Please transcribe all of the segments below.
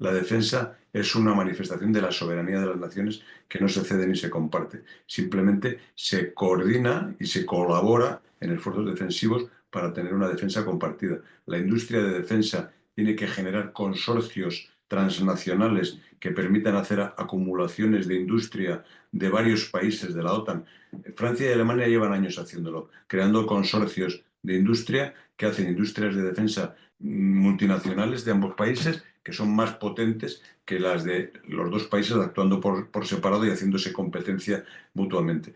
La defensa es una manifestación de la soberanía de las naciones que no se cede ni se comparte. Simplemente se coordina y se colabora en esfuerzos defensivos para tener una defensa compartida. La industria de defensa tiene que generar consorcios transnacionales que permitan hacer acumulaciones de industria de varios países de la OTAN. Francia y Alemania llevan años haciéndolo, creando consorcios de industria que hacen industrias de defensa multinacionales de ambos países que son más potentes que las de los dos países actuando por separado y haciéndose competencia mutuamente.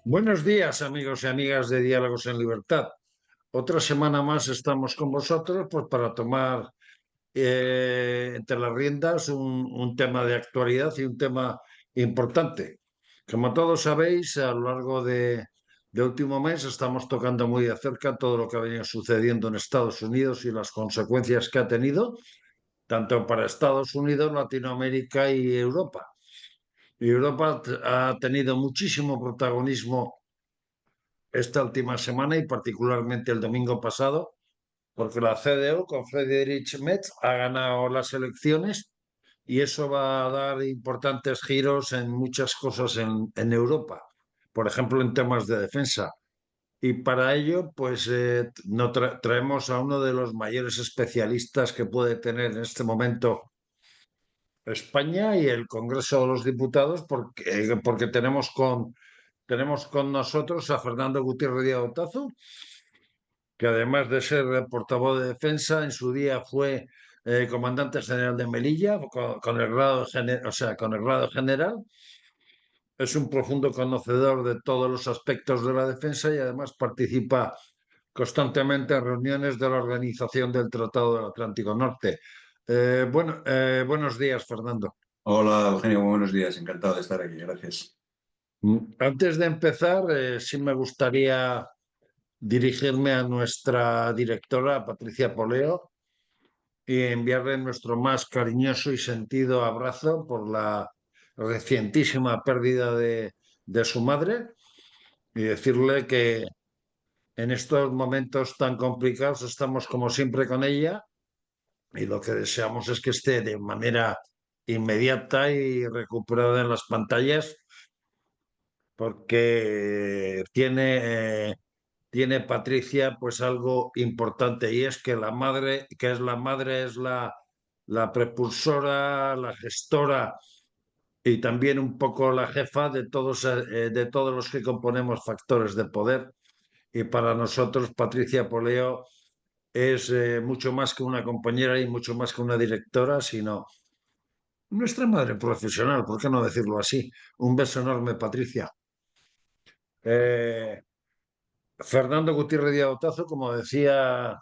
Buenos días, amigos y amigas de Diálogos en Libertad. Otra semana más estamos con vosotros pues, para tomar entre las riendas un tema de actualidad y un tema importante. Como todos sabéis, a lo largo de último mes estamos tocando muy de cerca todo lo que ha venido sucediendo en Estados Unidos y las consecuencias que ha tenido, tanto para Estados Unidos, Latinoamérica y Europa. Y Europa ha tenido muchísimo protagonismo esta última semana y particularmente el domingo pasado, porque la CDU con Friedrich Merz ha ganado las elecciones y eso va a dar importantes giros en muchas cosas en Europa, por ejemplo, en temas de defensa. Y para ello, pues traemos a uno de los mayores especialistas que puede tener en este momento España y el Congreso de los Diputados, porque tenemos con nosotros a Fernando Gutiérrez de Otazu, que además de ser portavoz de defensa, en su día fue comandante general de Melilla, con el grado o sea, con el grado general. Es un profundo conocedor de todos los aspectos de la defensa y además participa constantemente en reuniones de la Organización del Tratado del Atlántico Norte. Buenos días, Fernando. Hola, Eugenio, muy buenos días. Encantado de estar aquí. Gracias. Antes de empezar, sí me gustaría dirigirme a nuestra directora, Patricia Poleo, y enviarle nuestro más cariñoso y sentido abrazo por la recientísima pérdida de su madre y decirle que en estos momentos tan complicados estamos como siempre con ella y lo que deseamos es que esté de manera inmediata y recuperada en las pantallas porque tiene Patricia pues algo importante y es que la madre, es la prepulsora, la gestora y también un poco la jefa de todos los que componemos factores de poder. Y para nosotros, Patricia Poleo es mucho más que una compañera y mucho más que una directora, sino nuestra madre profesional, ¿por qué no decirlo así? Un beso enorme, Patricia. Eh, Fernando Gutiérrez Díaz Otazo, como decía,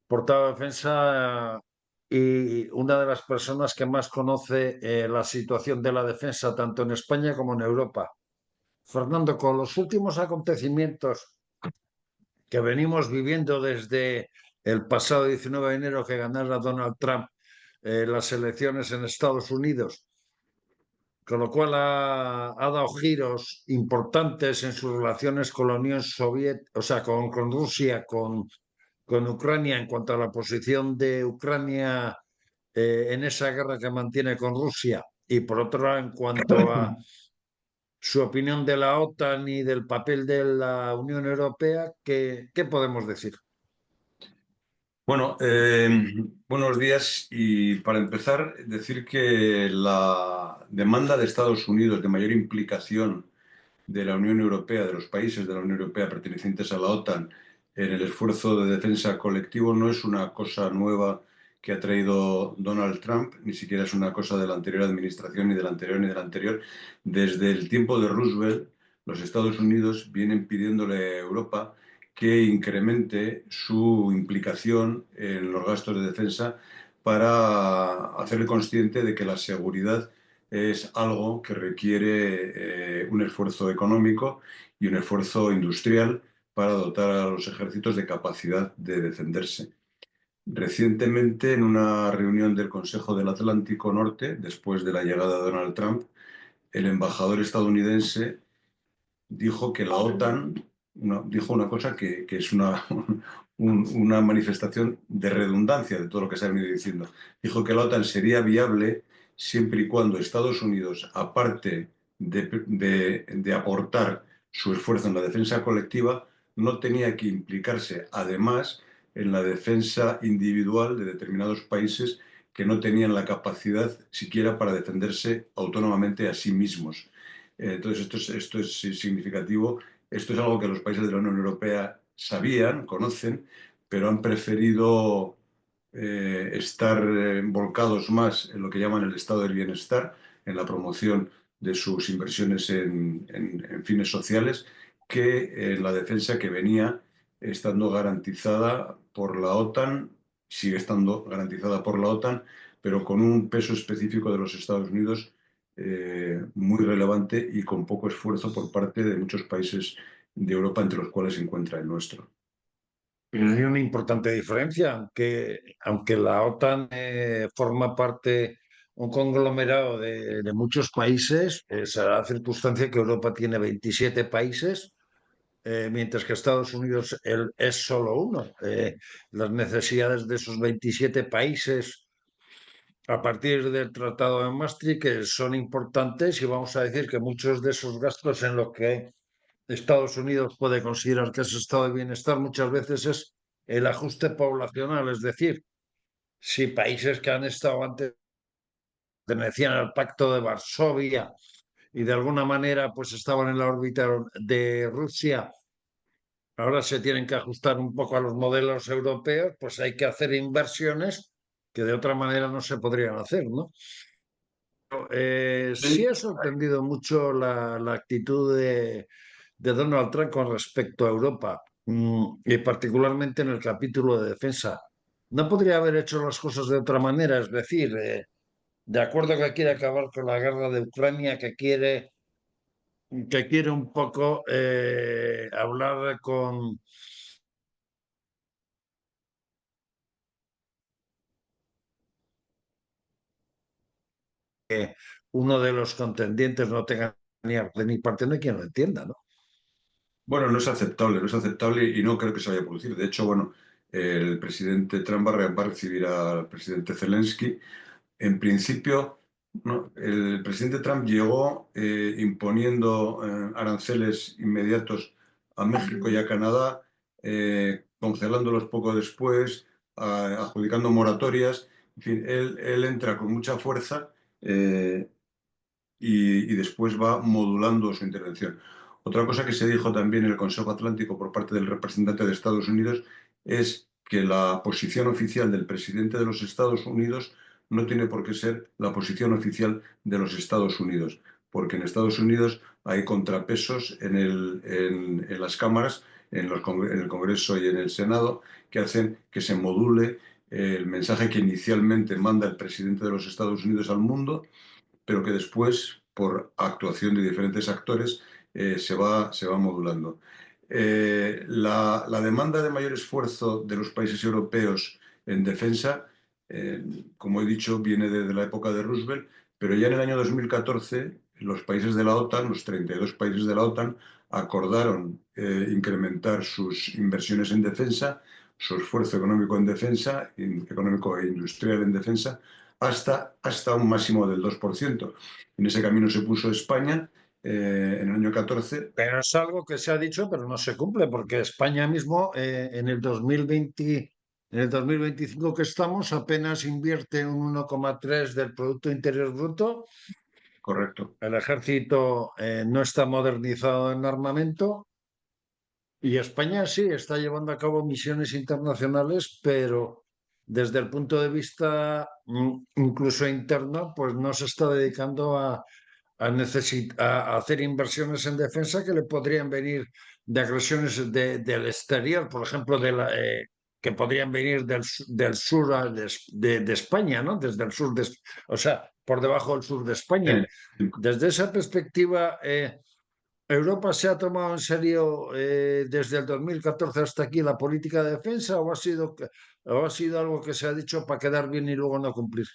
portavoz de defensa y una de las personas que más conoce la situación de la defensa tanto en España como en Europa. Fernando, con los últimos acontecimientos que venimos viviendo desde el pasado 19 de enero que ganara Donald Trump las elecciones en Estados Unidos, con lo cual ha dado giros importantes en sus relaciones con la Unión Soviética, o sea, con Rusia, con Ucrania en cuanto a la posición de Ucrania en esa guerra que mantiene con Rusia y por otro lado en cuanto a su opinión de la OTAN y del papel de la Unión Europea, ¿qué podemos decir? Bueno, buenos días y para empezar, decir que la demanda de Estados Unidos de mayor implicación de la Unión Europea, de los países de la Unión Europea pertenecientes a la OTAN en el esfuerzo de defensa colectivo no es una cosa nueva que ha traído Donald Trump, ni siquiera es una cosa de la anterior administración, ni de la anterior, ni de la anterior. Desde el tiempo de Roosevelt, los Estados Unidos vienen pidiéndole a Europa que incremente su implicación en los gastos de defensa para hacerle consciente de que la seguridad es algo que requiere un esfuerzo económico y un esfuerzo industrial para dotar a los ejércitos de capacidad de defenderse. Recientemente, en una reunión del Consejo del Atlántico Norte, después de la llegada de Donald Trump, el embajador estadounidense dijo que la OTAN dijo una cosa que es una manifestación de redundancia de todo lo que se ha venido diciendo. Dijo que la OTAN sería viable siempre y cuando Estados Unidos, aparte de aportar su esfuerzo en la defensa colectiva, no tenía que implicarse además en la defensa individual de determinados países que no tenían la capacidad siquiera para defenderse autónomamente a sí mismos. Entonces, esto es significativo. Esto es algo que los países de la Unión Europea sabían, conocen, pero han preferido estar volcados más en lo que llaman el estado del bienestar, en la promoción de sus inversiones en fines sociales, que en la defensa que venía estando garantizada por la OTAN, sigue estando garantizada por la OTAN, pero con un peso específico de los Estados Unidos muy relevante y con poco esfuerzo por parte de muchos países de Europa, entre los cuales se encuentra el nuestro. Y hay una importante diferencia, aunque la OTAN forma parte, un conglomerado de muchos países, se da la circunstancia que Europa tiene 27 países, mientras que Estados Unidos es solo uno. Las necesidades de esos 27 países a partir del Tratado de Maastricht que son importantes y vamos a decir que muchos de esos gastos en lo que Estados Unidos puede considerar que es estado de bienestar muchas veces es el ajuste poblacional, es decir, si países que han estado antes pertenecían al Pacto de Varsovia y de alguna manera pues estaban en la órbita de Rusia, ahora se tienen que ajustar un poco a los modelos europeos, pues hay que hacer inversiones que de otra manera no se podrían hacer, ¿no? Sí Sí. ha sorprendido mucho la actitud de Donald Trump con respecto a Europa, y particularmente en el capítulo de defensa. No podría haber hecho las cosas de otra manera, es decir, de acuerdo que quiere acabar con la guerra de Ucrania, que quiere un poco hablar con uno de los contendientes no tenga ni arte ni parte, no hay quien lo entienda, ¿no? Bueno, no es aceptable y no creo que se vaya a producir. De hecho, bueno, el presidente Trump va a recibir al presidente Zelensky. En principio, ¿no? El presidente Trump llegó imponiendo aranceles inmediatos a México y a Canadá, congelándolos poco después, adjudicando moratorias. En fin, él entra con mucha fuerza eh, y después va modulando su intervención. Otra cosa que se dijo también en el Consejo Atlántico por parte del representante de Estados Unidos es que la posición oficial del presidente de los Estados Unidos no tiene por qué ser la posición oficial de los Estados Unidos, porque en Estados Unidos hay contrapesos en las cámaras, en el Congreso y en el Senado, que hacen que se module el mensaje que inicialmente manda el presidente de los Estados Unidos al mundo, pero que después, por actuación de diferentes actores, se va modulando. La demanda de mayor esfuerzo de los países europeos en defensa, como he dicho, viene desde la época de Roosevelt, pero ya en el año 2014 los países de la OTAN, los 32 países de la OTAN, acordaron incrementar sus inversiones en defensa, su esfuerzo económico en defensa, económico e industrial en defensa, hasta un máximo del 2%. En ese camino se puso España en el año 14. Pero es algo que se ha dicho, pero no se cumple, porque España mismo en el 2020, en el 2025 que estamos, apenas invierte un 1,3 del Producto Interior Bruto. Correcto. El ejército no está modernizado en armamento y España sí está llevando a cabo misiones internacionales, pero desde el punto de vista incluso interno, pues no se está dedicando a hacer inversiones en defensa que le podrían venir de agresiones del exterior, por ejemplo, que podrían venir del sur de España, ¿no? Desde el sur, o sea, por debajo del sur de España. Sí. Desde esa perspectiva, ¿Europa se ha tomado en serio desde el 2014 hasta aquí la política de defensa o ha sido algo que se ha dicho para quedar bien y luego no cumplir?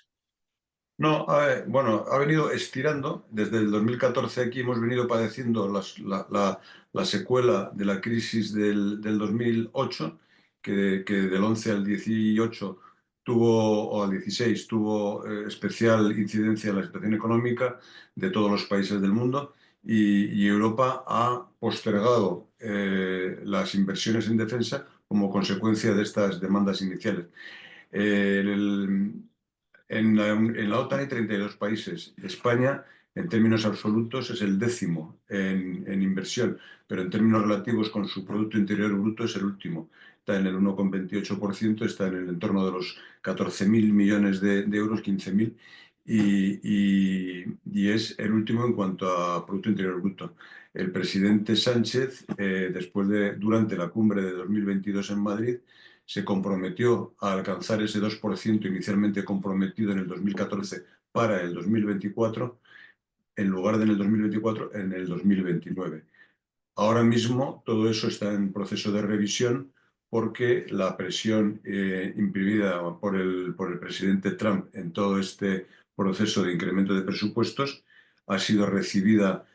No, bueno, ha venido estirando. Desde el 2014 aquí hemos venido padeciendo la secuela de la crisis del 2008, que del 11 al 18 tuvo, o al 16 tuvo especial incidencia en la situación económica de todos los países del mundo y Europa ha postergado las inversiones en defensa como consecuencia de estas demandas iniciales. El, en la OTAN hay 32 países. España, en términos absolutos, es el décimo en inversión, pero en términos relativos con su Producto Interior Bruto es el último. Está en el 1,28%, está en el entorno de los 14.000 millones de euros, 15.000, y es el último en cuanto a Producto Interior Bruto. El presidente Sánchez, durante la cumbre de 2022 en Madrid, se comprometió a alcanzar ese 2% inicialmente comprometido en el 2014 para el 2024, en lugar de en el 2024, en el 2029. Ahora mismo todo eso está en proceso de revisión porque la presión imprimida por el presidente Trump en todo este proceso de incremento de presupuestos ha sido recibida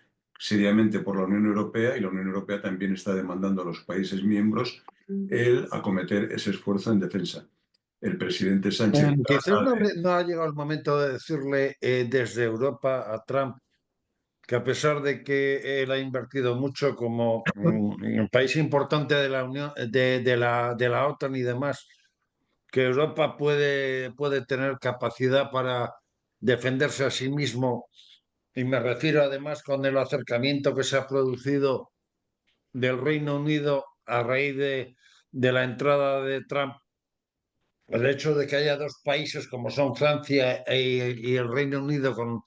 seriamente por la Unión Europea, y la Unión Europea también está demandando a los países miembros el acometer ese esfuerzo en defensa. El presidente Sánchez Quizás trata de... no ha llegado el momento de decirle desde Europa a Trump que a pesar de que él ha invertido mucho como un país importante de la Unión, de la OTAN y demás, que Europa puede tener capacidad para defenderse a sí mismo. Y me refiero además con el acercamiento que se ha producido del Reino Unido a raíz de la entrada de Trump. El hecho de que haya dos países como son Francia y el Reino Unido con,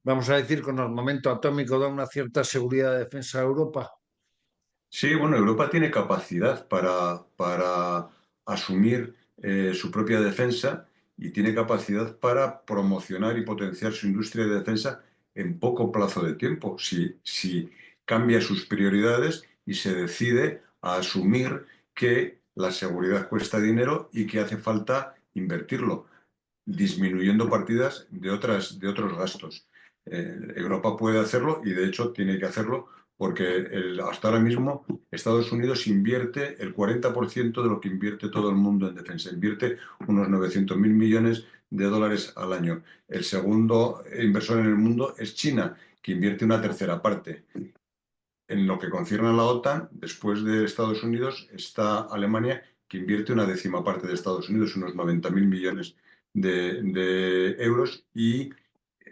vamos a decir, con armamento atómico da una cierta seguridad de defensa a Europa. Sí, bueno, Europa tiene capacidad para asumir su propia defensa y tiene capacidad para promocionar y potenciar su industria de defensa en poco plazo de tiempo, si cambia sus prioridades y se decide a asumir que la seguridad cuesta dinero y que hace falta invertirlo, disminuyendo partidas de otros gastos. Europa puede hacerlo y de hecho tiene que hacerlo porque hasta ahora mismo Estados Unidos invierte el 40% de lo que invierte todo el mundo en defensa. Invierte unos 900.000 millones de dólares al año. El segundo inversor en el mundo es China, que invierte una tercera parte. En lo que concierne a la OTAN, después de Estados Unidos, está Alemania, que invierte una décima parte de Estados Unidos, unos 90.000 millones de euros, y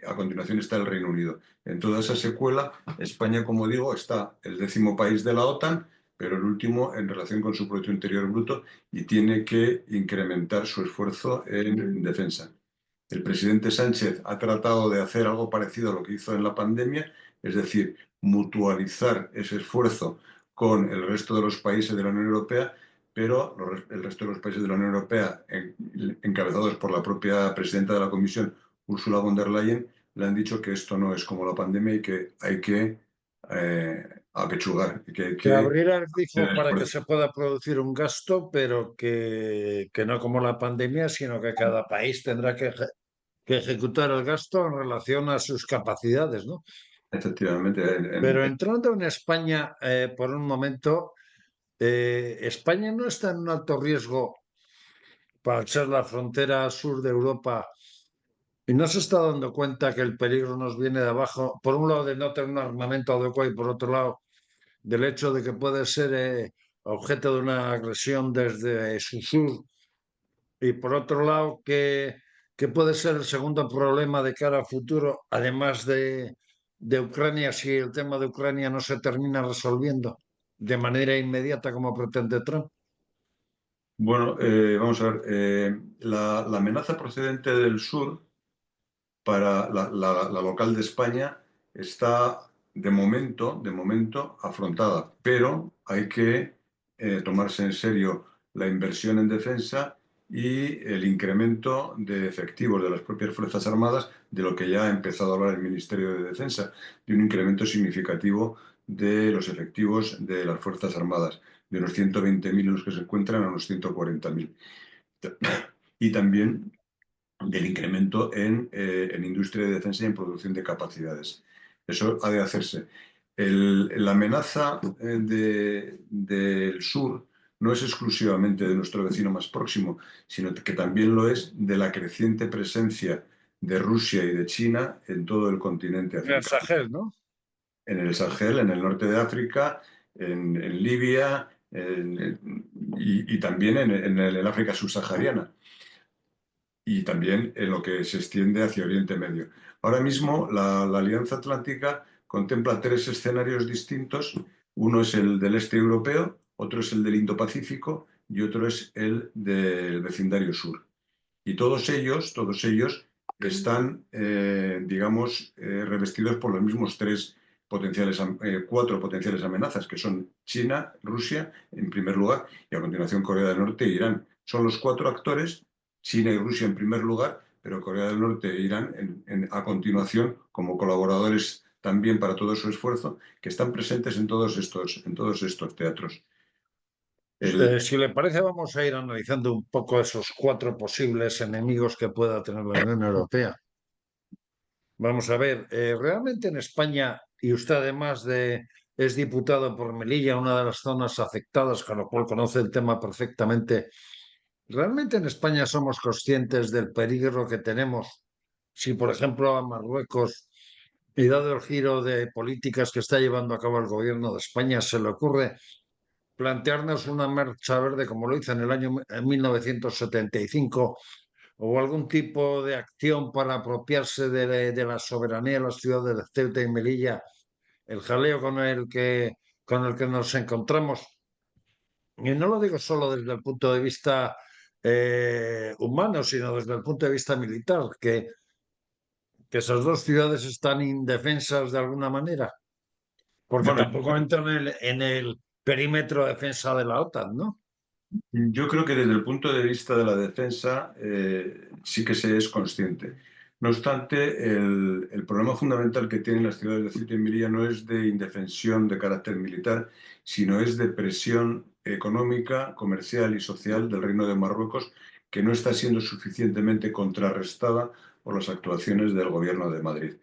a continuación está el Reino Unido. En toda esa secuela, España, como digo, está el décimo país de la OTAN, pero el último en relación con su Producto Interior Bruto, y tiene que incrementar su esfuerzo en defensa. El presidente Sánchez ha tratado de hacer algo parecido a lo que hizo en la pandemia, es decir, mutualizar ese esfuerzo con el resto de los países de la Unión Europea, pero el resto de los países de la Unión Europea, encabezados por la propia presidenta de la Comisión, Ursula von der Leyen, le han dicho que esto no es como la pandemia y que hay que apechugar, y que hay Que que abriera el grifo hacer para que esfuerzo. se pueda producir un gasto, pero que no como la pandemia, sino que cada país tendrá que ejecutar el gasto en relación a sus capacidades, ¿no? Efectivamente, Pero entrando en España, por un momento, España no está en un alto riesgo para ser la frontera sur de Europa y no se está dando cuenta que el peligro nos viene de abajo, por un lado de no tener un armamento adecuado y por otro lado del hecho de que puede ser objeto de una agresión desde su sur y por otro lado que puede ser el segundo problema de cara a futuro, además de Ucrania, si el tema de Ucrania no se termina resolviendo de manera inmediata como pretende Trump. bueno, vamos a ver, la amenaza procedente del sur para la local de España está de momento afrontada, pero hay que tomarse en serio la inversión en defensa y el incremento de efectivos de las propias Fuerzas Armadas, de lo que ya ha empezado a hablar el Ministerio de Defensa, de un incremento significativo de los efectivos de las Fuerzas Armadas, de unos 120.000 en los que se encuentran a unos 140.000. Y también del incremento en industria de defensa y en producción de capacidades. Eso ha de hacerse. La amenaza del sur no es exclusivamente de nuestro vecino más próximo, sino que también lo es de la creciente presencia de Rusia y de China en todo el continente En el africano. Sahel, ¿no? En el Sahel, en el norte de África, en Libia y también en el África subsahariana y también en lo que se extiende hacia Oriente Medio. Ahora mismo la Alianza Atlántica contempla tres escenarios distintos. Uno es el del este europeo, otro es el del Indo-Pacífico y otro es el del vecindario sur. Y todos ellos están, digamos, revestidos por los mismos cuatro potenciales amenazas, que son China, Rusia, en primer lugar, y a continuación Corea del Norte e Irán. Son los cuatro actores, China y Rusia en primer lugar, pero Corea del Norte e Irán a continuación como colaboradores también para todo su esfuerzo, que están presentes en todos estos teatros. Si le parece, vamos a ir analizando un poco esos cuatro posibles enemigos que pueda tener la Unión Europea. Vamos a ver, realmente en España, y usted además es diputado por Melilla, una de las zonas afectadas, con lo cual conoce el tema perfectamente. ¿Realmente en España somos conscientes del peligro que tenemos si, por ejemplo, a Marruecos, y dado el giro de políticas que está llevando a cabo el gobierno de España, se le ocurre plantearnos una marcha verde como lo hizo en el año 1975 o algún tipo de acción para apropiarse de la soberanía de las ciudades de Ceuta y Melilla, el jaleo con el que nos encontramos? Y no lo digo solo desde el punto de vista humano, sino desde el punto de vista militar, que esas dos ciudades están indefensas de alguna manera, porque Bueno, tampoco entran en el perímetro de defensa de la OTAN, ¿no? yo creo que desde el punto de vista de la defensa sí que se es consciente. No obstante, el problema fundamental que tienen las ciudades de Ceuta y Melilla no es de indefensión de carácter militar, sino es de presión económica, comercial y social del Reino de Marruecos que no está siendo suficientemente contrarrestada por las actuaciones del Gobierno de Madrid.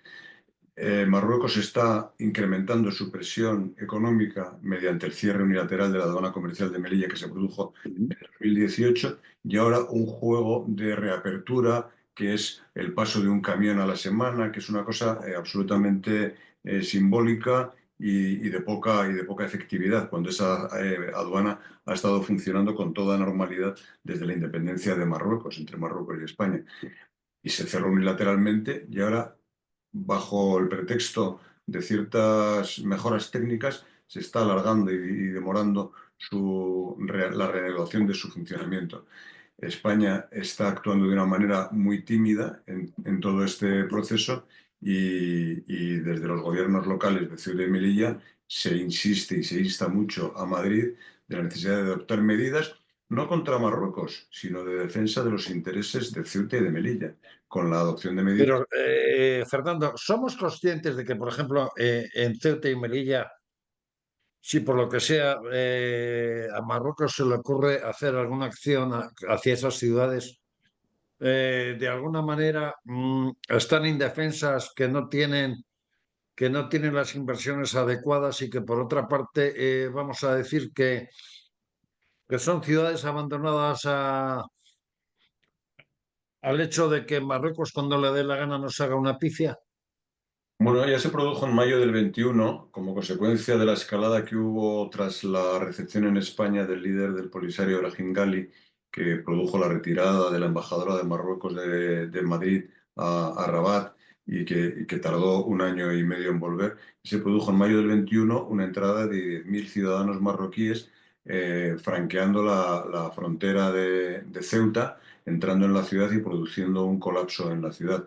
Marruecos está incrementando su presión económica mediante el cierre unilateral de la aduana comercial de Melilla que se produjo en 2018 y ahora un juego de reapertura que es el paso de un camión a la semana, que es una cosa absolutamente simbólica y de poca efectividad, cuando esa aduana ha estado funcionando con toda normalidad desde la independencia de Marruecos, entre Marruecos y España. Y se cerró unilateralmente y ahora bajo el pretexto de ciertas mejoras técnicas, se está alargando y demorando la reanudación de su funcionamiento. España está actuando de una manera muy tímida en todo este proceso y desde los gobiernos locales de Ceuta y Melilla se insiste y se insta mucho a Madrid de la necesidad de adoptar medidas no contra Marruecos, sino de defensa de los intereses de Ceuta y de Melilla, con la adopción de medidas. Pero, Fernando, ¿somos conscientes de que, por ejemplo, en Ceuta y Melilla, si por lo que sea a Marruecos se le ocurre hacer alguna acción hacia esas ciudades, de alguna manera están indefensas, que no tienen las inversiones adecuadas y que por otra parte vamos a decir que son ciudades abandonadas al hecho de que Marruecos cuando le dé la gana nos haga una pifia? Bueno, ya se produjo en mayo del 21, como consecuencia de la escalada que hubo tras la recepción en España del líder del Polisario Brahim Ghali, que produjo la retirada de la embajadora de Marruecos de Madrid a Rabat y que tardó un año y medio en volver. Se produjo en mayo del 21 una entrada de 10.000 ciudadanos marroquíes franqueando la frontera de Ceuta, entrando en la ciudad y produciendo un colapso en la ciudad.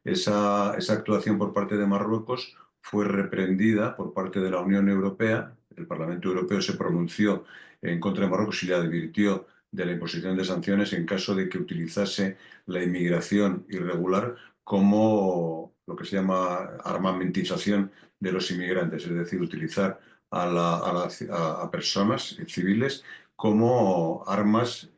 Esa actuación por parte de Marruecos fue reprendida por parte de la Unión Europea. El Parlamento Europeo se pronunció en contra de Marruecos y le advirtió de la imposición de sanciones en caso de que utilizase la inmigración irregular como lo que se llama armamentización de los inmigrantes, es decir, utilizar a personas civiles como armas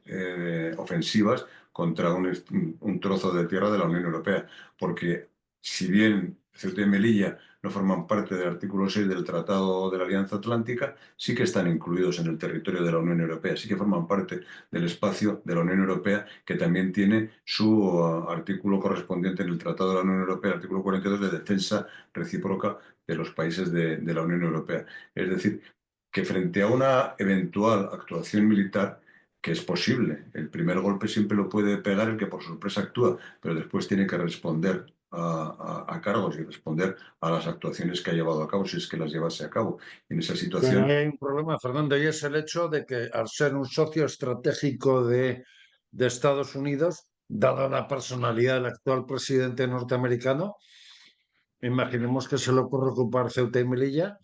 ofensivas contra un trozo de tierra de la Unión Europea. Porque si bien Ceuta y Melilla no forman parte del artículo 6 del Tratado de la Alianza Atlántica, sí que están incluidos en el territorio de la Unión Europea, sí que forman parte del espacio de la Unión Europea, que también tiene su artículo correspondiente en el Tratado de la Unión Europea, el artículo 42, de defensa recíproca de los países de la Unión Europea. Es decir, que frente a una eventual actuación militar, que es posible, el primer golpe siempre lo puede pegar el que por sorpresa actúa, pero después tiene que responder a cargos y responder a las actuaciones que ha llevado a cabo, si es que las llevase a cabo. Y en esa Pero situación, hay un problema, Fernando, y es el hecho de que al ser un socio estratégico de Estados Unidos, dada la personalidad del actual presidente norteamericano, imaginemos que se le ocurre ocupar Ceuta y Melilla,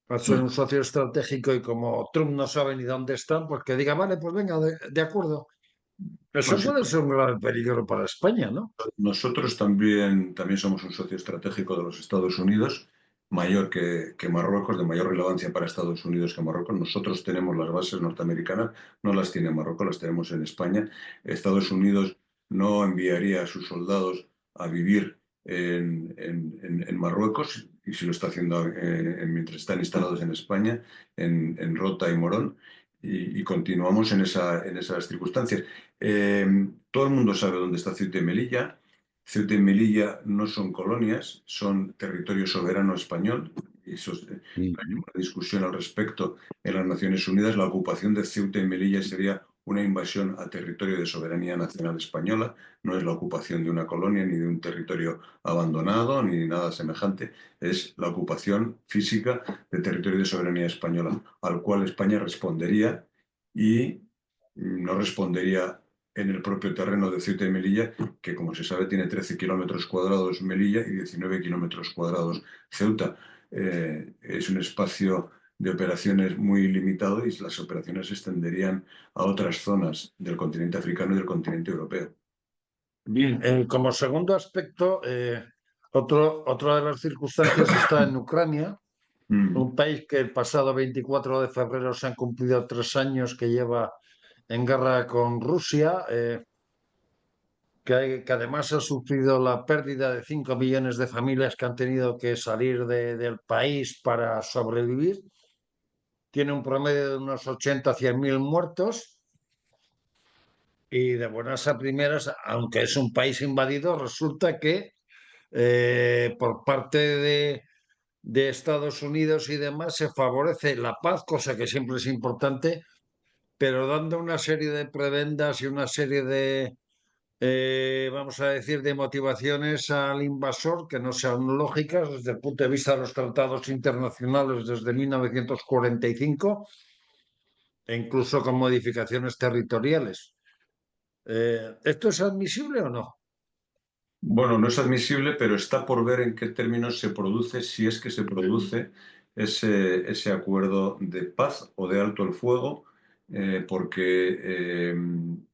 al ser un socio estratégico y como Trump no sabe ni dónde están, pues que diga, vale, pues venga, de acuerdo. bueno, Eso sí, puede ser un grave peligro para España, ¿no? nosotros también somos un socio estratégico de los Estados Unidos, mayor que Marruecos, de mayor relevancia para Estados Unidos que Marruecos. Nosotros tenemos las bases norteamericanas, no las tiene Marruecos, las tenemos en España. Estados Unidos no enviaría a sus soldados a vivir en Marruecos, y si lo está haciendo mientras están instalados en España, en Rota y Morón, y continuamos en esas circunstancias. Eh, Todo el mundo sabe dónde está Ceuta y Melilla. Ceuta y Melilla no son colonias, son territorio soberano español. Y eso hay Ujú. una discusión al respecto en las Naciones Unidas. La ocupación de Ceuta y Melilla sería una invasión a territorio de soberanía nacional española. No es la ocupación de una colonia ni de un territorio abandonado ni nada semejante. Es la ocupación física de territorio de soberanía española, al cual España respondería, y no respondería en el propio terreno de Ceuta y Melilla, que como se sabe tiene 13 kilómetros cuadrados Melilla y 19 kilómetros cuadrados Ceuta. Es un espacio de operaciones muy limitado, y las operaciones se extenderían a otras zonas del continente africano y del continente europeo. Bien, como segundo aspecto, otra de las circunstancias está en Ucrania, Mm. un país que el pasado 24 de febrero se han cumplido 3 años que lleva en guerra con Rusia, que además ha sufrido la pérdida de 5 millones de familias que han tenido que salir del país para sobrevivir. Tiene un promedio de unos 80 a 100 mil muertos y de buenas a primeras, aunque es un país invadido, resulta que por parte de Estados Unidos y demás se favorece la paz, cosa que siempre es importante, pero dando una serie de prebendas y una serie de, vamos a decir, de motivaciones al invasor que no sean lógicas desde el punto de vista de los tratados internacionales desde 1945 e incluso con modificaciones territoriales. ¿Esto es admisible o no? Bueno, no es admisible, pero está por ver en qué términos se produce, si es que se produce ese acuerdo de paz o de alto el fuego, porque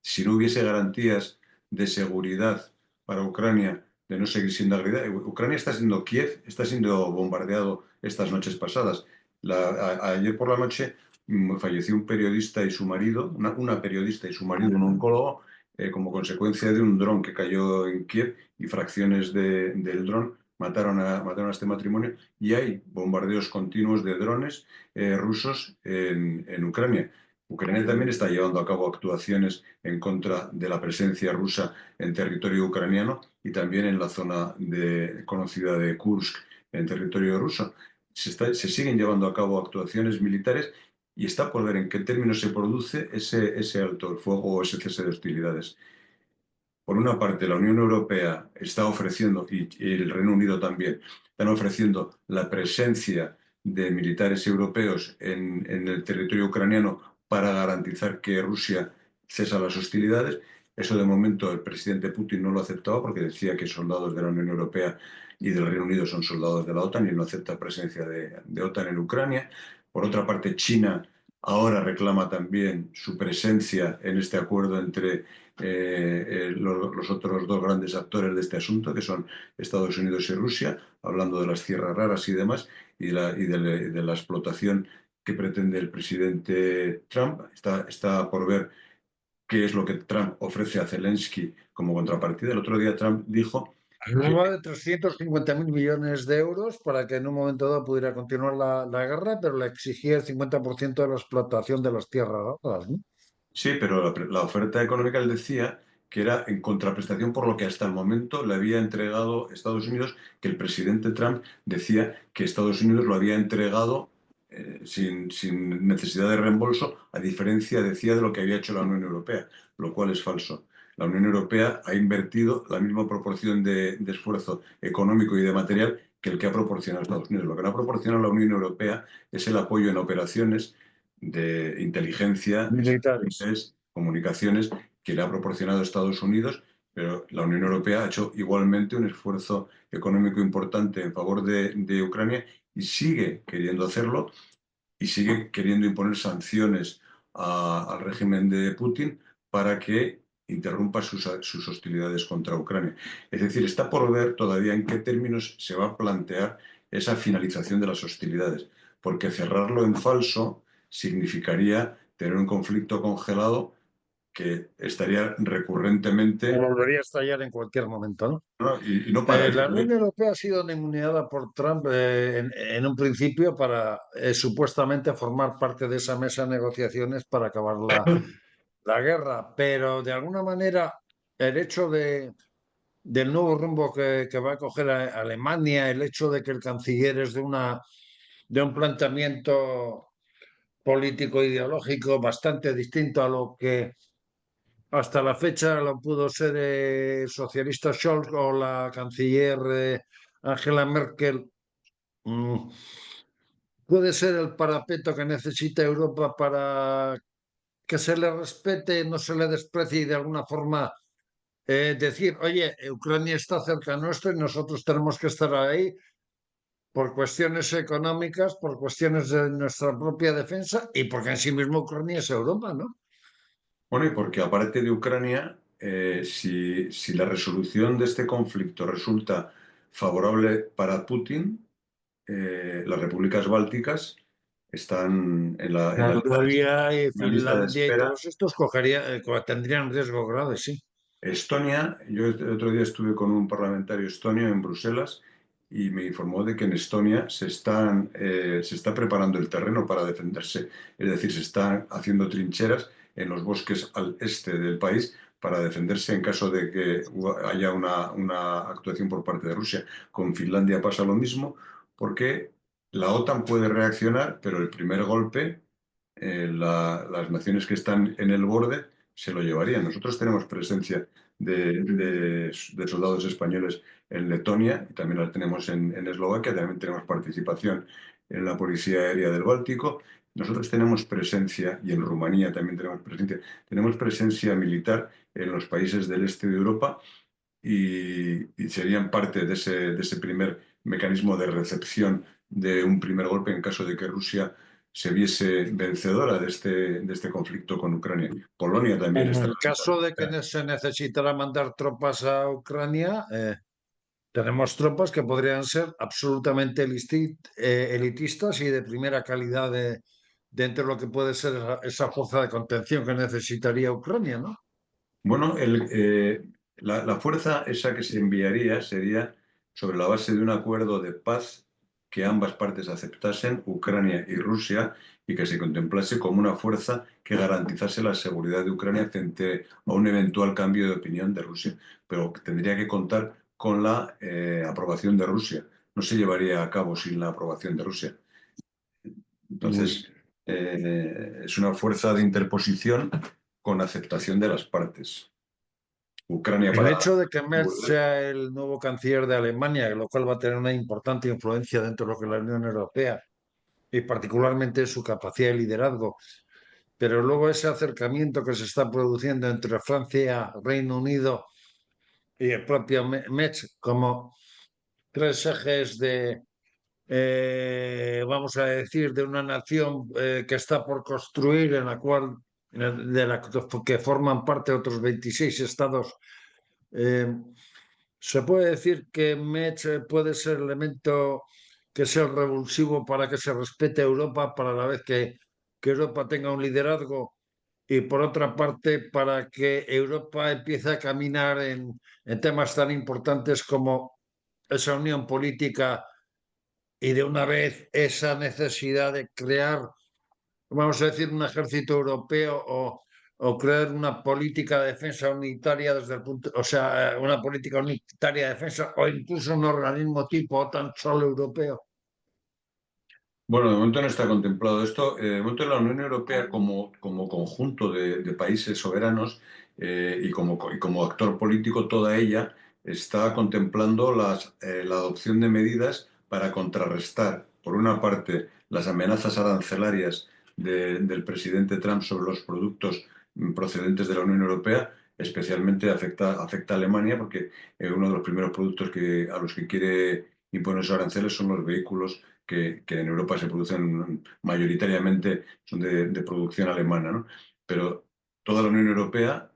si no hubiese garantías de seguridad para Ucrania, de no seguir siendo agredida, Ucrania está siendo Kiev, está siendo bombardeado estas noches pasadas. Ayer por la noche falleció un periodista y su marido, una periodista y su marido, un oncólogo, como consecuencia de un dron que cayó en Kiev, y fracciones del dron mataron a este matrimonio, y hay bombardeos continuos de drones rusos en Ucrania. Ucrania también está llevando a cabo actuaciones en contra de la presencia rusa en territorio ucraniano, y también en la zona conocida de Kursk, en territorio ruso. Se siguen llevando a cabo actuaciones militares, y está por ver en qué términos se produce ese alto el fuego o ese cese de hostilidades. Por una parte, la Unión Europea está ofreciendo, y el Reino Unido también, están ofreciendo la presencia de militares europeos en el territorio ucraniano para garantizar que Rusia cesa las hostilidades. Eso de momento el presidente Putin no lo aceptaba porque decía que soldados de la Unión Europea y del Reino Unido son soldados de la OTAN y no acepta presencia de OTAN en Ucrania. Por otra parte, China ahora reclama también su presencia en este acuerdo entre los otros dos grandes actores de este asunto, que son Estados Unidos y Rusia, hablando de las tierras raras y demás, y de la explotación que pretende el presidente Trump. Está por ver qué es lo que Trump ofrece a Zelensky como contrapartida. El otro día Trump dijo que Hablaba de 350.000 millones de euros para que en un momento dado pudiera continuar la guerra, pero le exigía el 50% de la explotación de las tierras raras, ¿no? sí, pero la oferta económica él decía que era en contraprestación por lo que hasta el momento le había entregado Estados Unidos, que el presidente Trump decía que Estados Unidos lo había entregado sin necesidad de reembolso, a diferencia, decía, de lo que había hecho la Unión Europea, lo cual es falso. La Unión Europea ha invertido la misma proporción de esfuerzo económico y de material que el que ha proporcionado Estados Unidos. Lo que no ha proporcionado la Unión Europea es el apoyo en operaciones de inteligencia, Militares. satélites, comunicaciones que le ha proporcionado Estados Unidos, pero la Unión Europea ha hecho igualmente un esfuerzo económico importante en favor de Ucrania y sigue queriendo hacerlo y sigue queriendo imponer sanciones al régimen de Putin para que interrumpa sus hostilidades contra Ucrania. Es decir, está por ver todavía en qué términos se va a plantear esa finalización de las hostilidades, porque cerrarlo en falso significaría tener un conflicto congelado que estaría Que recurrentemente, volvería a estallar en cualquier momento, ¿no? ¿no? Y no pararía, La ¿eh? Unión Europea ha sido ninguneada por Trump en un principio para supuestamente formar parte de esa mesa de negociaciones para acabar la guerra, pero de alguna manera el hecho del nuevo rumbo que va a coger Alemania, el hecho de que el canciller es de un planteamiento político ideológico bastante distinto a lo que hasta la fecha lo pudo ser el socialista Scholz o la canciller Angela Merkel. mm, Puede ser el parapeto que necesita Europa para que se le respete, no se le desprecie y de alguna forma decir, oye, Ucrania está cerca nuestro y nosotros tenemos que estar ahí por cuestiones económicas, por cuestiones de nuestra propia defensa y porque en sí mismo Ucrania es Europa, ¿no? Bueno, y porque aparte de Ucrania, si la resolución de este conflicto resulta favorable para Putin, las repúblicas bálticas están Moldavia y en la lista de Finlandia y espera. todos estos tendrían riesgo grave, sí. Estonia, yo el otro día estuve con un parlamentario estonio en Bruselas y me informó de que en Estonia se está preparando el terreno para defenderse, es decir, se están haciendo trincheras en los bosques al este del país para defenderse en caso de que haya una actuación por parte de Rusia. Con Finlandia pasa lo mismo porque la OTAN puede reaccionar, pero el primer golpe, las naciones que están en el borde se lo llevarían. Nosotros tenemos presencia de soldados españoles en Letonia y también la tenemos en Eslovaquia, también tenemos participación en la Policía Aérea del Báltico. Nosotros tenemos presencia, y en Rumanía también tenemos presencia militar en los países del este de Europa y serían parte de ese primer mecanismo de recepción de un primer golpe en caso de que Rusia se viese vencedora de este conflicto con Ucrania. Polonia también En está en el la lista de caso de que espera. se necesitara mandar tropas a Ucrania, tenemos tropas que podrían ser absolutamente elitistas y de primera calidad dentro de lo que puede ser esa fuerza de contención que necesitaría Ucrania, ¿no? Bueno, la fuerza esa que se enviaría sería sobre la base de un acuerdo de paz que ambas partes aceptasen, Ucrania y Rusia, y que se contemplase como una fuerza que garantizase la seguridad de Ucrania frente a un eventual cambio de opinión de Rusia. Pero tendría que contar con la aprobación de Rusia. No se llevaría a cabo sin la aprobación de Rusia. Mm. Entonces, es una fuerza de interposición con aceptación de las partes. Ucrania El para hecho de que Merz seguridad. sea el nuevo canciller de Alemania, lo cual va a tener una importante influencia dentro de lo que es la Unión Europea, y particularmente su capacidad de liderazgo. pero luego ese acercamiento que se está produciendo entre Francia, Reino Unido y el propio Metz como tres ejes de, vamos a decir, de una nación que está por construir, en la cual, de la que forman parte otros 26 estados. eh, Se puede decir que Metz puede ser el elemento que sea el revulsivo para que se respete a Europa, para la vez que Europa tenga un liderazgo y por otra parte para que Europa empiece a caminar en temas tan importantes como esa unión política y de una vez esa necesidad de crear, vamos a decir, un ejército europeo o crear una política de defensa unitaria desde el punto, o sea, una política unitaria de defensa o incluso un organismo tipo OTAN solo europeo. Bueno, de momento no está contemplado esto. De momento la Unión Europea como conjunto de países soberanos y como actor político, toda ella está contemplando la adopción de medidas para contrarrestar, por una parte, las amenazas arancelarias del presidente Trump sobre los productos procedentes de la Unión Europea. Especialmente afecta a Alemania porque uno de los primeros productos a los que quiere imponer esos aranceles son los vehículos que en Europa se producen mayoritariamente, son de producción alemana, ¿no? Pero toda la Unión Europea,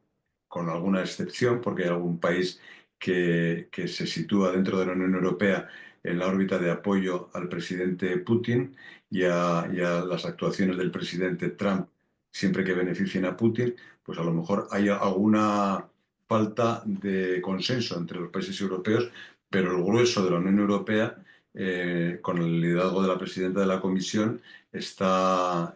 con alguna excepción, porque hay algún país que se sitúa dentro de la Unión Europea en la órbita de apoyo al presidente Putin y a las actuaciones del presidente Trump, siempre que beneficien a Putin, pues a lo mejor hay alguna falta de consenso entre los países europeos, pero el grueso de la Unión Europea con el liderazgo de la presidenta de la Comisión, está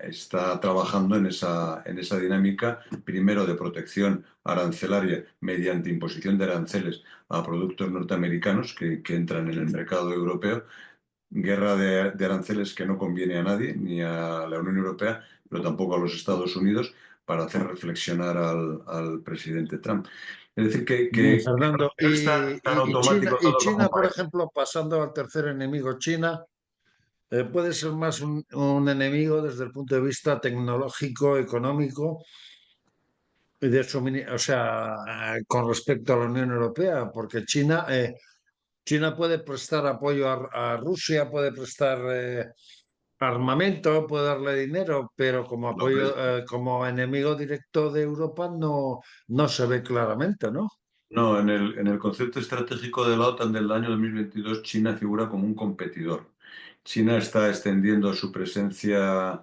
trabajando en esa dinámica, primero de protección arancelaria mediante imposición de aranceles a productos norteamericanos que entran en el mercado europeo, guerra de aranceles que no conviene a nadie, ni a la Unión Europea, pero tampoco a los Estados Unidos, para hacer reflexionar al presidente Trump. Es decir, que Fernando, no está tan automático Y todo China, como por parece. ejemplo, pasando al tercer enemigo, China, puede ser más un enemigo desde el punto de vista tecnológico, económico, y o sea, con respecto a la Unión Europea, porque China puede prestar apoyo a Rusia, puede prestar armamento, puede darle dinero, pero como Lo apoyo, presta. como enemigo directo de Europa no se ve claramente, ¿no? No, en el concepto estratégico de la OTAN del año 2022, China figura como un competidor. China está extendiendo su presencia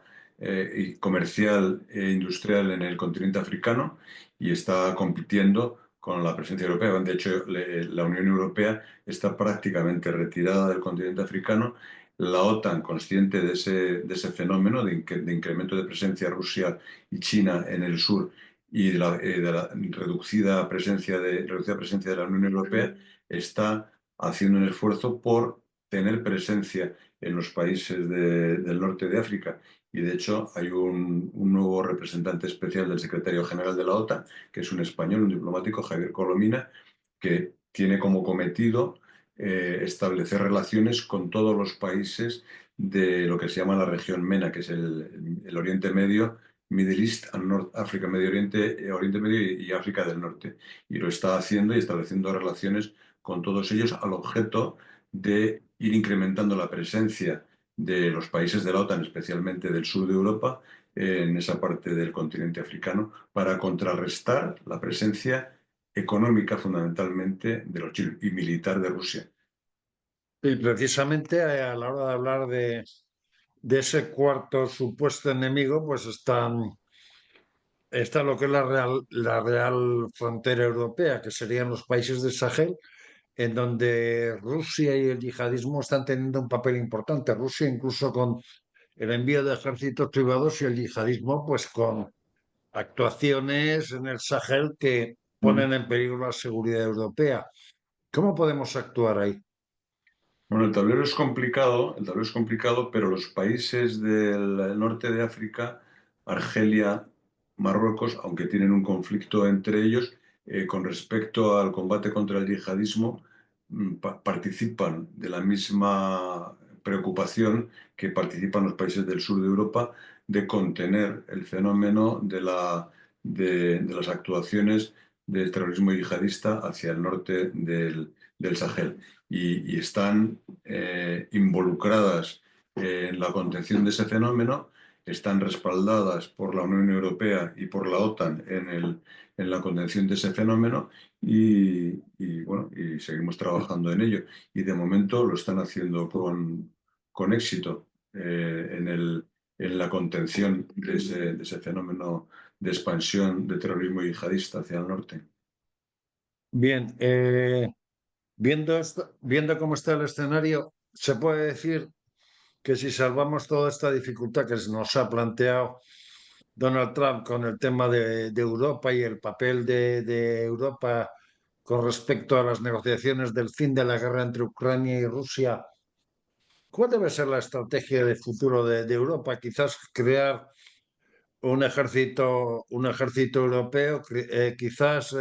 comercial e industrial en el continente africano y está compitiendo con la presencia europea. De hecho, la Unión Europea está prácticamente retirada del continente africano. La OTAN, consciente de ese fenómeno de incremento de presencia Rusia y China en el sur, y de la reducida presencia de la Unión Europea, está haciendo un esfuerzo por tener presencia en los países del norte de África. Y de hecho hay un nuevo representante especial del secretario general de la OTAN, que es un español, un diplomático, Javier Colomina, que tiene como cometido establecer relaciones con todos los países de lo que se llama la región MENA, que es el Oriente Medio, Middle East and North Africa, Medio Oriente, Oriente Medio y África del Norte. Y lo está haciendo y estableciendo relaciones con todos ellos al objeto de ir incrementando la presencia de los países de la OTAN, especialmente del sur de Europa, en esa parte del continente africano, para contrarrestar la presencia económica fundamentalmente de los chinos y militar de Rusia. Y precisamente a la hora de hablar de ese cuarto supuesto enemigo, pues está lo que es la real frontera europea, que serían los países del Sahel, en donde Rusia y el yihadismo están teniendo un papel importante. Rusia incluso con el envío de ejércitos privados y el yihadismo, pues con actuaciones en el Sahel que Mm. ponen en peligro la seguridad europea. ¿Cómo podemos actuar ahí? Bueno, el tablero es complicado, pero los países del norte de África, Argelia, Marruecos, aunque tienen un conflicto entre ellos, con respecto al combate contra el yihadismo, participan de la misma preocupación que participan los países del sur de Europa de contener el fenómeno de las actuaciones del terrorismo yihadista hacia el norte del Sahel. Y están involucradas en la contención de ese fenómeno, están respaldadas por la Unión Europea y por la OTAN en la contención de ese fenómeno bueno, y seguimos trabajando en ello. Y de momento lo están haciendo con éxito en la contención de ese fenómeno de expansión de terrorismo yihadista hacia el norte. Bien, viendo cómo está el escenario, se puede decir que si salvamos toda esta dificultad que nos ha planteado Donald Trump con el tema de Europa y el papel de Europa con respecto a las negociaciones del fin de la guerra entre Ucrania y Rusia, ¿cuál debe ser la estrategia de futuro de Europa? Quizás crear un ejército europeo, quizás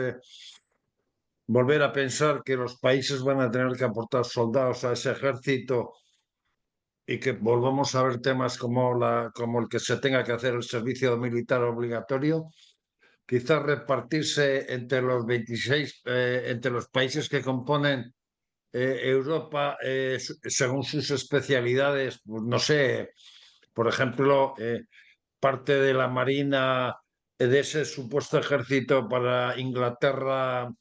volver a pensar que los países van a tener que aportar soldados a ese ejército y que volvamos a ver temas como el que se tenga que hacer el servicio militar obligatorio, quizás repartirse entre los 26, entre los países que componen Europa según sus especialidades, pues, no sé, por ejemplo, parte de la Marina de ese supuesto ejército para Inglaterra,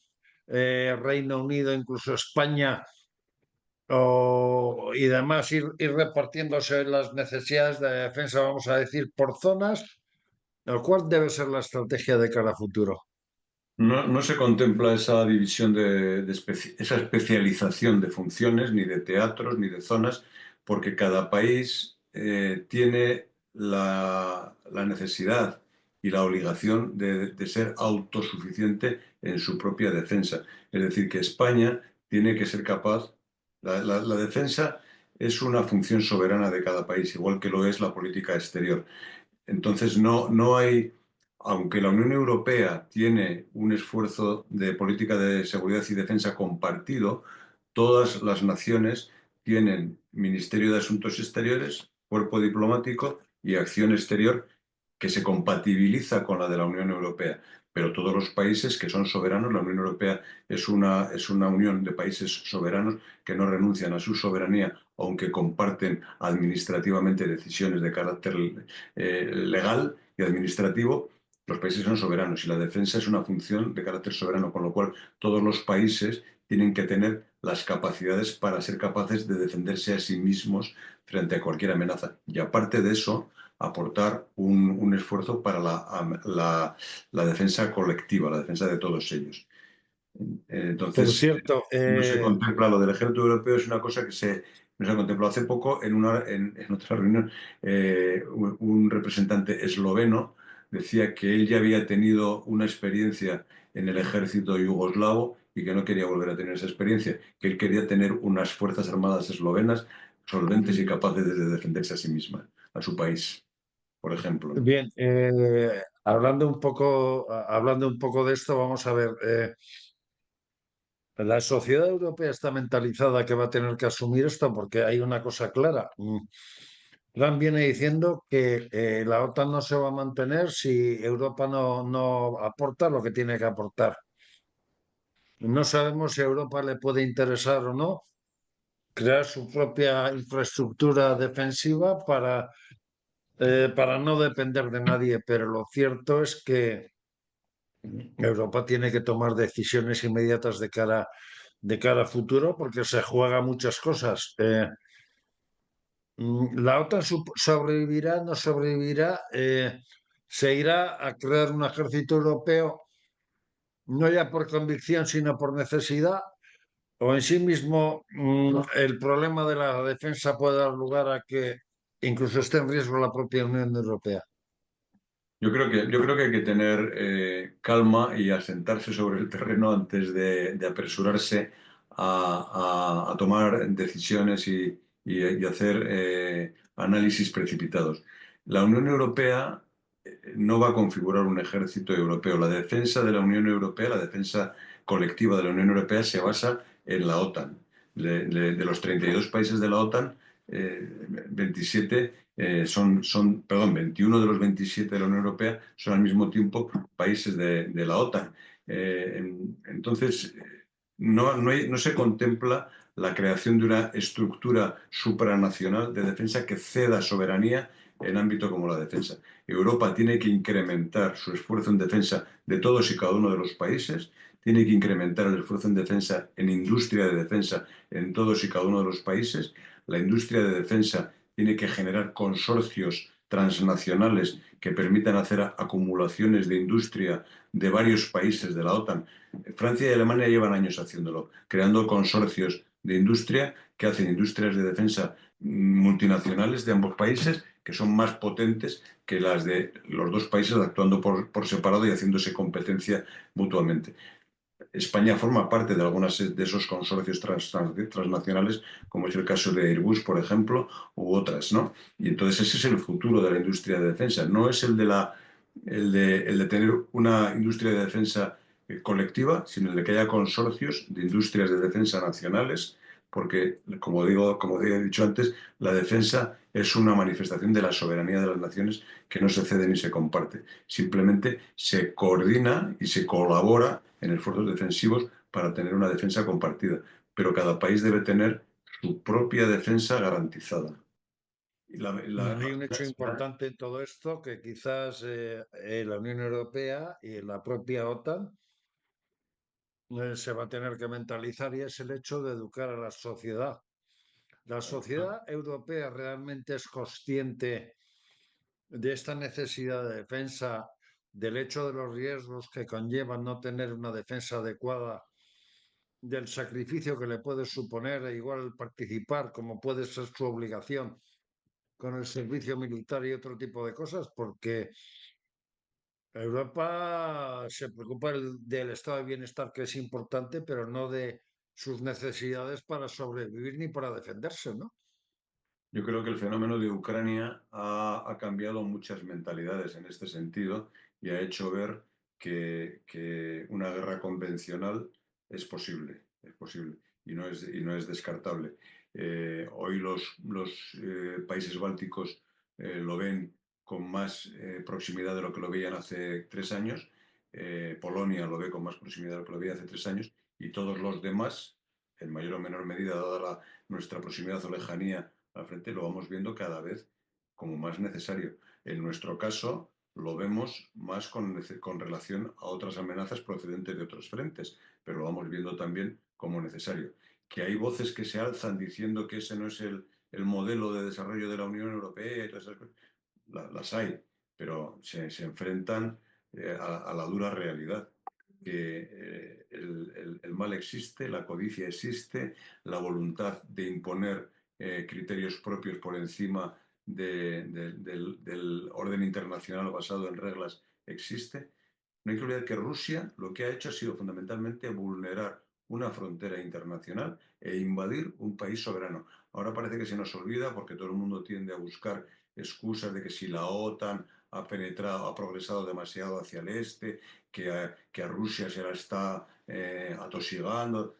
Reino Unido, incluso España y demás, ir repartiéndose las necesidades de defensa, vamos a decir, por zonas, lo cual debe ser la estrategia de cara a futuro. No se contempla esa división esa especialización de funciones, ni de teatros, ni de zonas, porque cada país tiene la necesidad y la obligación de ser autosuficiente en su propia defensa. Es decir, que España tiene que ser capaz, la defensa es una función soberana de cada país, igual que lo es la política exterior. Entonces, no hay, aunque la Unión Europea tiene un esfuerzo de política de seguridad y defensa compartido, todas las naciones tienen Ministerio de Asuntos Exteriores, cuerpo diplomático y acción exterior que se compatibiliza con la de la Unión Europea. Pero todos los países que son soberanos, la Unión Europea es una unión de países soberanos que no renuncian a su soberanía, aunque comparten administrativamente decisiones de carácter legal y administrativo. Los países son soberanos y la defensa es una función de carácter soberano, con lo cual todos los países tienen que tener las capacidades para ser capaces de defenderse a sí mismos frente a cualquier amenaza. Y aparte de eso, aportar un esfuerzo para la defensa colectiva, la defensa de todos ellos. Por Entonces, cierto, no se contempla lo del ejército europeo, es una cosa que no se ha contemplado. Hace poco, en otra reunión, un representante esloveno decía que él ya había tenido una experiencia en el ejército yugoslavo y que no quería volver a tener esa experiencia, que él quería tener unas fuerzas armadas eslovenas solventes y capaces de defenderse a sí mismas, a su país, por ejemplo, ¿no? bien, hablando un poco de esto, vamos a ver. La sociedad europea está mentalizada que va a tener que asumir esto porque hay una cosa clara. Trump viene diciendo que la OTAN no se va a mantener si Europa no aporta lo que tiene que aportar. No sabemos si a Europa le puede interesar o no crear su propia infraestructura defensiva para no depender de nadie, pero lo cierto es que Europa tiene que tomar decisiones inmediatas de cara a futuro porque se juega muchas cosas. La OTAN sobrevivirá, no sobrevivirá, se irá a crear un ejército europeo, no ya por convicción, sino por necesidad, o en sí mismo el problema de la defensa puede dar lugar a que incluso esté en riesgo la propia Unión Europea. Yo creo que hay que tener calma y asentarse sobre el terreno antes de apresurarse a tomar decisiones y hacer análisis precipitados. La Unión Europea no va a configurar un ejército europeo. La defensa de la Unión Europea, la defensa colectiva de la Unión Europea se basa en la OTAN. De los 32 países de la OTAN, 27 perdón, 21 de los 27 de la Unión Europea son al mismo tiempo países de la OTAN. Entonces, no se contempla la creación de una estructura supranacional de defensa que ceda soberanía en ámbito como la defensa. Europa tiene que incrementar su esfuerzo en defensa de todos y cada uno de los países, tiene que incrementar el esfuerzo en defensa, en industria de defensa en todos y cada uno de los países. La industria de defensa tiene que generar consorcios transnacionales que permitan hacer acumulaciones de industria de varios países de la OTAN. Francia y Alemania llevan años haciéndolo, creando consorcios de industria que hacen industrias de defensa multinacionales de ambos países que son más potentes que las de los dos países actuando por separado y haciéndose competencia mutuamente. España forma parte de algunos de esos consorcios transnacionales, como es el caso de Airbus, por ejemplo, u otras, ¿no? Y entonces ese es el futuro de la industria de defensa, no es el de tener una industria de defensa colectiva, sino el de que haya consorcios de industrias de defensa nacionales, porque, como he dicho antes, la defensa es una manifestación de la soberanía de las naciones que no se cede ni se comparte. Simplemente se coordina y se colabora en esfuerzos defensivos para tener una defensa compartida. Pero cada país debe tener su propia defensa garantizada. Y Hay un hecho importante en todo esto que quizás la Unión Europea y la propia OTAN se va a tener que mentalizar y es el hecho de educar a la sociedad. La sociedad europea realmente es consciente de esta necesidad de defensa, del hecho de los riesgos que conllevan no tener una defensa adecuada, del sacrificio que le puede suponer, e igual participar, como puede ser su obligación con el servicio militar y otro tipo de cosas, porque Europa se preocupa del estado de bienestar, que es importante, pero no de sus necesidades para sobrevivir ni para defenderse, ¿no? Yo creo que el fenómeno de Ucrania ha cambiado muchas mentalidades en este sentido y ha hecho ver que una guerra convencional es posible y no es descartable. Hoy los países bálticos lo ven con más proximidad de lo que lo veían hace 3 años. Polonia lo ve con más proximidad de lo que lo veía hace 3 años y todos los demás, en mayor o menor medida, dada nuestra proximidad o lejanía al frente, lo vamos viendo cada vez como más necesario. En nuestro caso, lo vemos más con relación a otras amenazas procedentes de otros frentes, pero lo vamos viendo también como necesario. Que hay voces que se alzan diciendo que ese no es el modelo de desarrollo de la Unión Europea y todas esas cosas, las hay, pero se enfrentan a la dura realidad que el mal existe, la codicia existe, la voluntad de imponer criterios propios por encima del orden internacional basado en reglas existe. No hay que olvidar que Rusia lo que ha hecho ha sido fundamentalmente vulnerar una frontera internacional e invadir un país soberano. Ahora parece que se nos olvida porque todo el mundo tiende a buscar excusas de que si la OTAN ha penetrado, ha progresado demasiado hacia el este, que a Rusia se la está atosigando,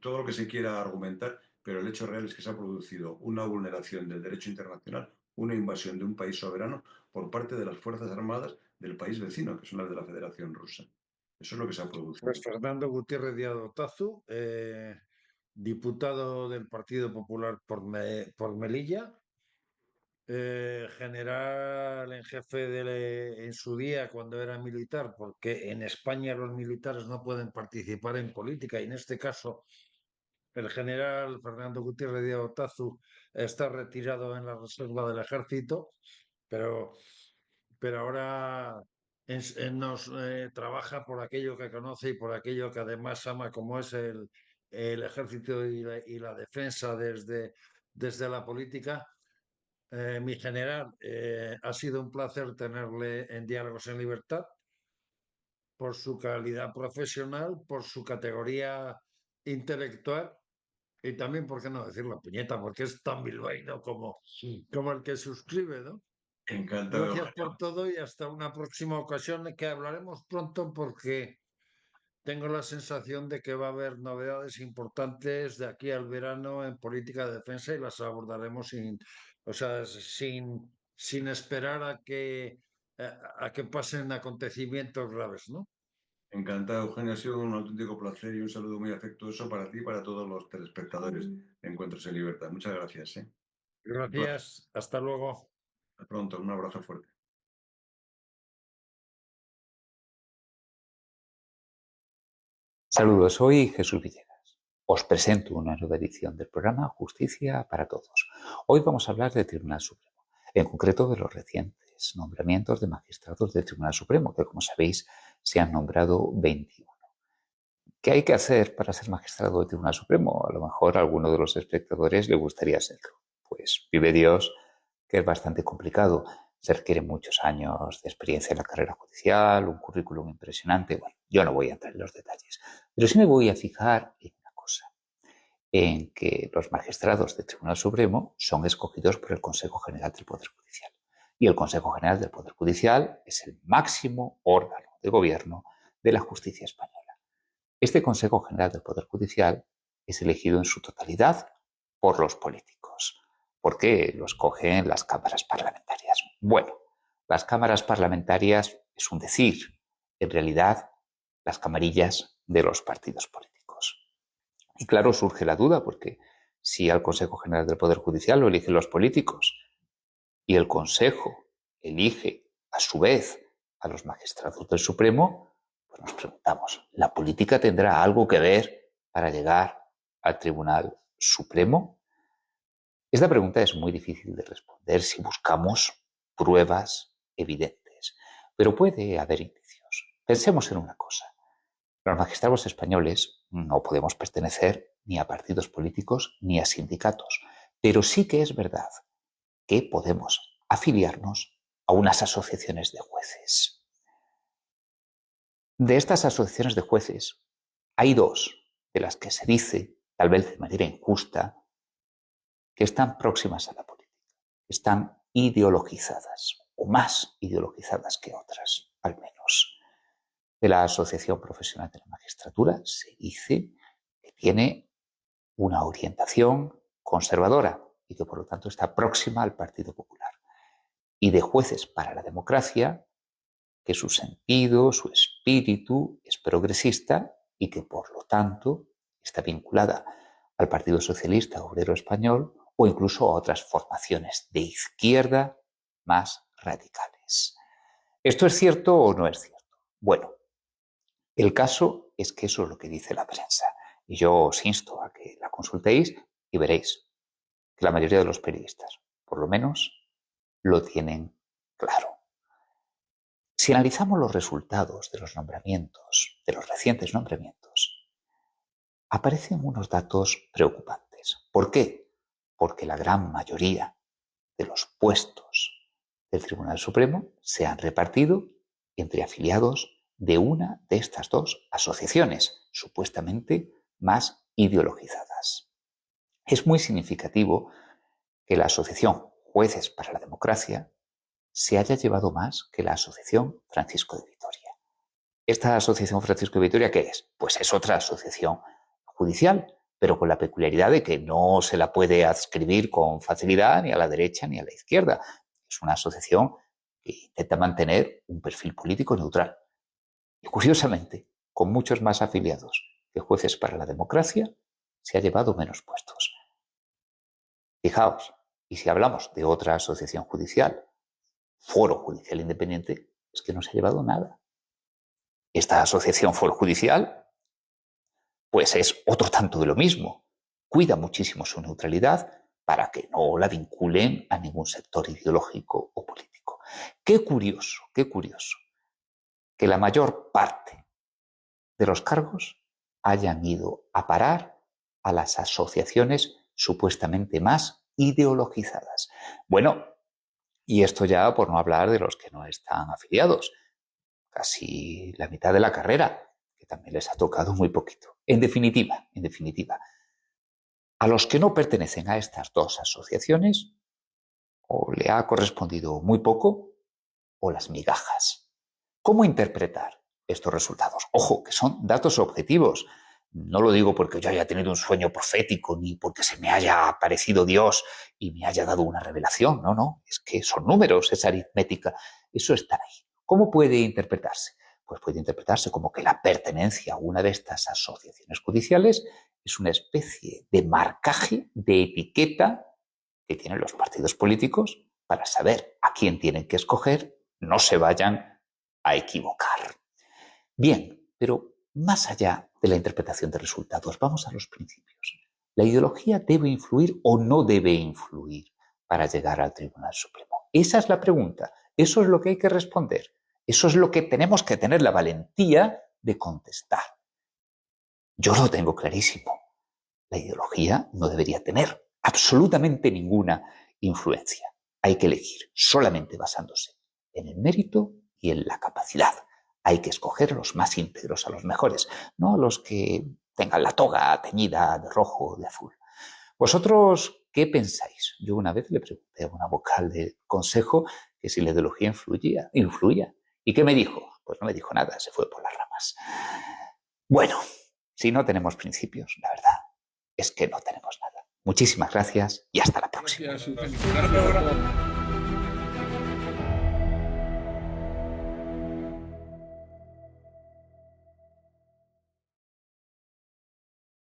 todo lo que se quiera argumentar, pero el hecho real es que se ha producido una vulneración del derecho internacional, una invasión de un país soberano por parte de las Fuerzas Armadas del país vecino, que son las de la Federación Rusa. Eso es lo que se ha Pues producido. Fernando Gutiérrez Díaz Otazu, diputado del Partido Popular por Melilla, general en jefe en su día cuando era militar, porque en España los militares no pueden participar en política y en este caso el general Fernando Gutiérrez Díaz Otazu está retirado en la reserva del ejército, pero, pero ahora nos trabaja por aquello que conoce y por aquello que además ama, como es el ejército y la defensa desde la política. Mi general, ha sido un placer tenerle en Diálogos en Libertad por su calidad profesional, por su categoría intelectual y también, ¿por qué no decir la puñeta? Porque es tan bilbaíno como el que suscribe, ¿no? Encantado. Gracias por todo y hasta una próxima ocasión que hablaremos pronto porque tengo la sensación de que va a haber novedades importantes de aquí al verano en política de defensa y las abordaremos o sea, sin esperar a que pasen acontecimientos graves, ¿no? Encantado, Eugenio. Ha sido un auténtico placer y un saludo muy afectuoso para ti y para todos los telespectadores de Encuentros en Libertad. Muchas gracias, ¿eh? Un placer. Gracias, hasta luego. Hasta pronto. Un abrazo fuerte. Saludos, soy Jesús Villegas. Os presento una nueva edición del programa Justicia para Todos. Hoy vamos a hablar del Tribunal Supremo, en concreto de los recientes nombramientos de magistrados del Tribunal Supremo, que como sabéis se han nombrado 21. ¿Qué hay que hacer para ser magistrado del Tribunal Supremo? A lo mejor a alguno de los espectadores le gustaría serlo. Pues vive Dios que es bastante complicado. Se requieren muchos años de experiencia en la carrera judicial, un currículum impresionante. Bueno, yo no voy a entrar en los detalles, pero sí me voy a fijar en una cosa, en que los magistrados del Tribunal Supremo son escogidos por el Consejo General del Poder Judicial. Y el Consejo General del Poder Judicial es el máximo órgano de gobierno de la justicia española. Este Consejo General del Poder Judicial es elegido en su totalidad por los políticos. ¿Por qué lo escogen las cámaras parlamentarias? Bueno, las cámaras parlamentarias es un decir. En realidad, las camarillas de los partidos políticos. Y claro, surge la duda, porque si al Consejo General del Poder Judicial lo eligen los políticos y el Consejo elige, a su vez, a los magistrados del Supremo, pues nos preguntamos, ¿la política tendrá algo que ver para llegar al Tribunal Supremo? Esta pregunta es muy difícil de responder si buscamos pruebas evidentes, pero puede haber indicios. Pensemos en una cosa. Los magistrados españoles no podemos pertenecer ni a partidos políticos ni a sindicatos, pero sí que es verdad que podemos afiliarnos a unas asociaciones de jueces. De estas asociaciones de jueces, hay dos de las que se dice, tal vez de manera injusta, que están próximas a la política, están ideologizadas, o más ideologizadas que otras, al menos. De la Asociación Profesional de la Magistratura se dice que tiene una orientación conservadora y que por lo tanto está próxima al Partido Popular. Y de Jueces para la Democracia, que su sentido, su espíritu es progresista y que por lo tanto está vinculada al Partido Socialista Obrero Español o incluso a otras formaciones de izquierda más radicales. ¿Esto es cierto o no es cierto? Bueno, el caso es que eso es lo que dice la prensa y yo os insto a que la consultéis y veréis que la mayoría de los periodistas, por lo menos, lo tienen claro. Si analizamos los resultados de los nombramientos, de los recientes nombramientos, aparecen unos datos preocupantes. ¿Por qué? Porque la gran mayoría de los puestos del Tribunal Supremo se han repartido entre afiliados de una de estas dos asociaciones, supuestamente más ideologizadas. Es muy significativo que la Asociación Jueces para la Democracia se haya llevado más que la Asociación Francisco de Vitoria. ¿Esta Asociación Francisco de Vitoria qué es? Pues es otra asociación judicial, pero con la peculiaridad de que no se la puede adscribir con facilidad ni a la derecha ni a la izquierda. Es una asociación que intenta mantener un perfil político neutral. Y curiosamente, con muchos más afiliados que Jueces para la Democracia, se ha llevado menos puestos. Fijaos, y si hablamos de otra asociación judicial, Foro Judicial Independiente, es que no se ha llevado nada. Esta asociación Foro Judicial, pues es otro tanto de lo mismo. Cuida muchísimo su neutralidad para que no la vinculen a ningún sector ideológico o político. Qué curioso que la mayor parte de los cargos hayan ido a parar a las asociaciones supuestamente más ideologizadas. Bueno, y esto ya por no hablar de los que no están afiliados. Casi la mitad de la carrera, que también les ha tocado muy poquito. En definitiva, a los que no pertenecen a estas dos asociaciones, o le ha correspondido muy poco, o las migajas. ¿Cómo interpretar estos resultados. Ojo, que son datos objetivos. No lo digo porque yo haya tenido un sueño profético ni porque se me haya aparecido Dios y me haya dado una revelación. No, no, es que son números, es aritmética. Eso está ahí. ¿Cómo puede interpretarse? Pues puede interpretarse como que la pertenencia a una de estas asociaciones judiciales es una especie de marcaje, de etiqueta que tienen los partidos políticos para saber a quién tienen que escoger, no se vayan a equivocar. Bien, pero más allá de la interpretación de resultados, vamos a los principios. ¿La ideología debe influir o no debe influir para llegar al Tribunal Supremo? Esa es la pregunta. Eso es lo que hay que responder. Eso es lo que tenemos que tener la valentía de contestar. Yo lo tengo clarísimo. La ideología no debería tener absolutamente ninguna influencia. Hay que elegir solamente basándose en el mérito y en la capacidad. Hay que escoger a los más íntegros, a los mejores, no a los que tengan la toga teñida de rojo o de azul. ¿Vosotros qué pensáis? Yo una vez le pregunté a una vocal del consejo que si la ideología influía. ¿Y qué me dijo? Pues no me dijo nada, se fue por las ramas. Bueno, si no tenemos principios, la verdad es que no tenemos nada. Muchísimas gracias y hasta la próxima. Gracias.